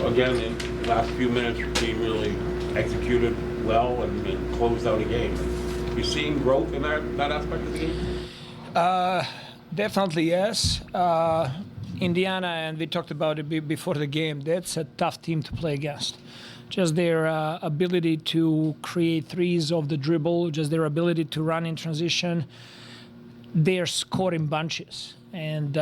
Again, in the last few minutes, your team really executed well and closed out a game. You seeing growth in that aspect of the game? Definitely yes. Indiana, and we talked about it before the game, that's a tough team to play against. Just their ability to create threes off the dribble, just their ability to run in transition, they're scoring bunches. And,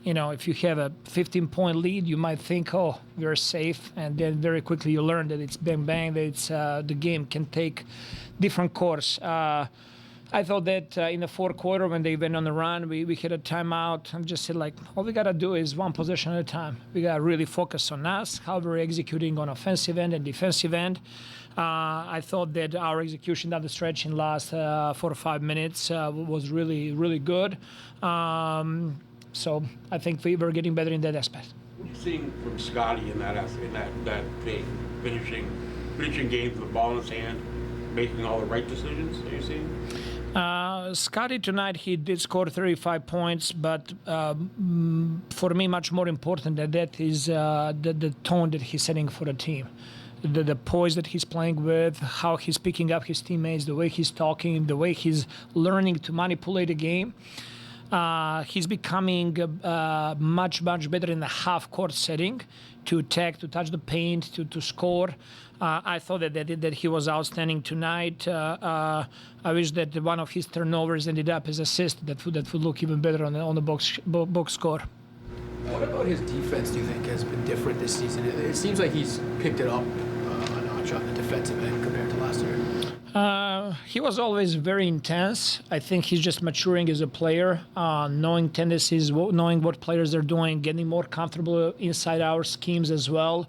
if you have a 15-point lead, you might think, oh, we're safe. And then very quickly you learn that it's bang, bang, that it's, the game can take different course. I thought that in the fourth quarter when they went on the run, we hit a timeout and just said, all we got to do is one possession at a time. We got to really focus on us, how we're executing on offensive end and defensive end. I thought that our execution down the stretch in last 4 or 5 minutes was really, really good. So I think we were getting better in that aspect. What are you seeing from Scotty in that vein? Finishing games with the ball in his hand, making all the right decisions? Are you seeing? Scotty tonight, he did score 35 points, but for me, much more important than that is the tone that he's setting for the team. The poise that he's playing with, how he's picking up his teammates, the way he's talking, the way he's learning to manipulate the game. He's becoming much, much better in the half-court setting to attack, to touch the paint, to score. I thought that he was outstanding tonight. I wish that one of his turnovers ended up as assist. That would look even better on the box score. What about his defense, do you think, has been different this season? It seems like he's picked it up a notch on the defensive end compared to last year. He was always very intense. I think he's just maturing as a player, knowing tendencies, knowing what players are doing, getting more comfortable inside our schemes as well.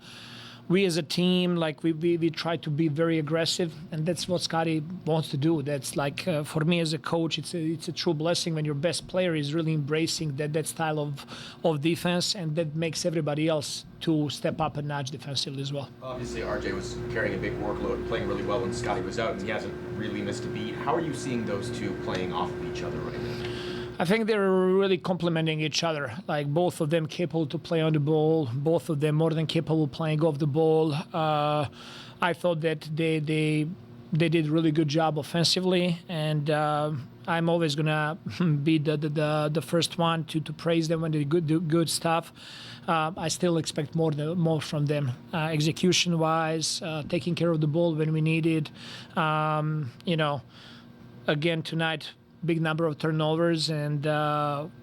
We as a team, we try to be very aggressive, and that's what Scotty wants to do. That's for me as a coach, it's a true blessing when your best player is really embracing that style of defense, and that makes everybody else to step up a notch defensively as well. Obviously, RJ was carrying a big workload, playing really well when Scotty was out, and he hasn't really missed a beat. How are you seeing those two playing off of each other right now? I think they're really complementing each other. Both of them capable to play on the ball, both of them more than capable of playing off the ball. I thought that they did a really good job offensively, and I'm always gonna be the first one to praise them when they do good stuff. I still expect more from them, execution-wise, taking care of the ball when we need it. Again tonight, big number of turnovers, and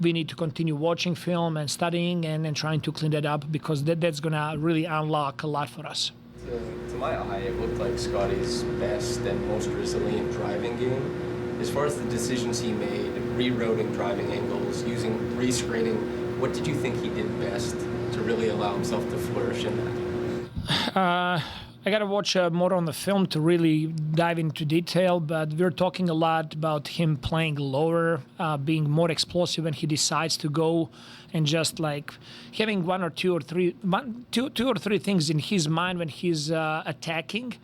we need to continue watching film and studying and trying to clean that up, because that's going to really unlock a lot for us. To my eye, it looked like Scotty's best and most resilient driving game. As far as the decisions he made, rerouting driving angles, using rescreening, what did you think he did best to really allow himself to flourish in that? I got to watch more on the film to really dive into detail, but we're talking a lot about him playing lower, being more explosive when he decides to go, and just having two or three things in his mind when he's attacking.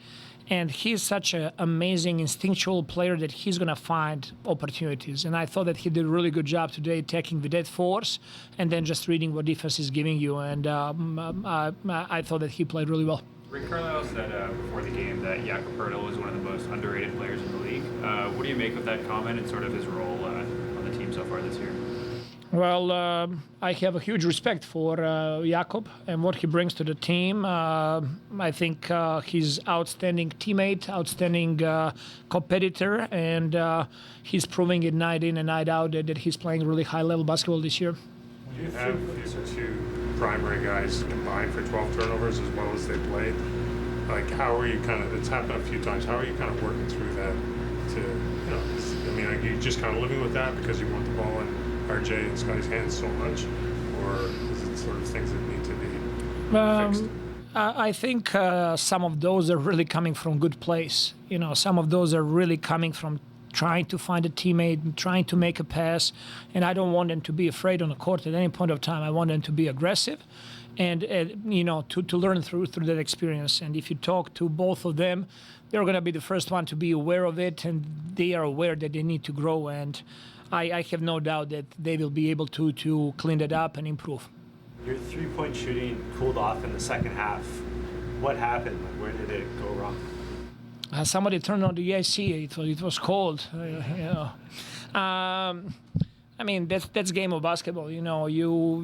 And he's such an amazing instinctual player that he's going to find opportunities. And I thought that he did a really good job today attacking with that force and then just reading what defense is giving you. And I thought that he played really well. Rick Carlisle said before the game that Jakob Poeltl is one of the most underrated players in the league. What do you make of that comment and sort of his role on the team so far this year? Well, I have a huge respect for Jakob and what he brings to the team. I think he's outstanding teammate, outstanding competitor, and he's proving it night in and night out that he's playing really high-level basketball this year. You have these two primary guys combined for 12 turnovers as well as they played. How are you it's happened a few times, how are you working through that are you just living with that because you want the ball in RJ and Scotty's hands so much, or is it sort of things that need to be fixed? I think some of those are really coming from good place. Some of those are really coming from trying to find a teammate, trying to make a pass, and I don't want them to be afraid on the court at any point of time. I want them to be aggressive and to learn through that experience. And if you talk to both of them, they're going to be the first one to be aware of it, and they are aware that they need to grow, and I have no doubt that they will be able to clean that up and improve. Your three-point shooting cooled off in the second half. What happened? Like, where did it go wrong? Somebody turned on the AC. It was cold. I mean, that's game of basketball. You know, you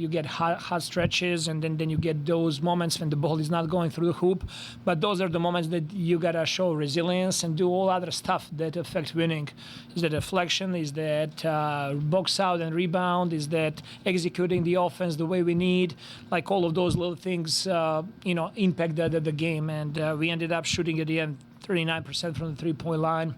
get hot stretches, and then you get those moments when the ball is not going through the hoop. But those are the moments that you gotta show resilience and do all other stuff that affect winning. Is that deflection? Is that box out and rebound? Is that executing the offense the way we need? Like all of those little things, impact the game. And we ended up shooting at the end 39% from the three-point line.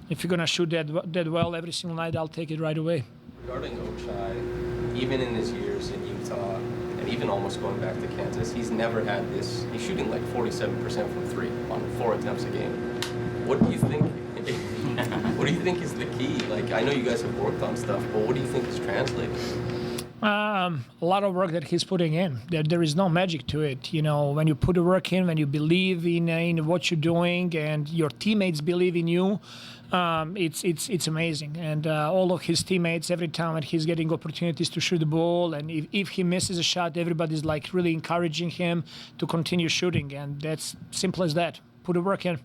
If you're going to shoot that well every single night, I'll take it right away. Regarding Ochai, even in his years in Utah, and even almost going back to Kansas, he's never had this. He's shooting like 47% from three on 4 attempts a game. What do you think? What do you think is the key? Like, I know you guys have worked on stuff, but what do you think is translating? A lot of work that he's putting in. There is no magic to it. You know, when you put the work in, when you believe in what you're doing, and your teammates believe in you, it's amazing. And all of his teammates, every time that he's getting opportunities to shoot the ball, and if he misses a shot, everybody's like really encouraging him to continue shooting. And that's simple as that. Put the work in.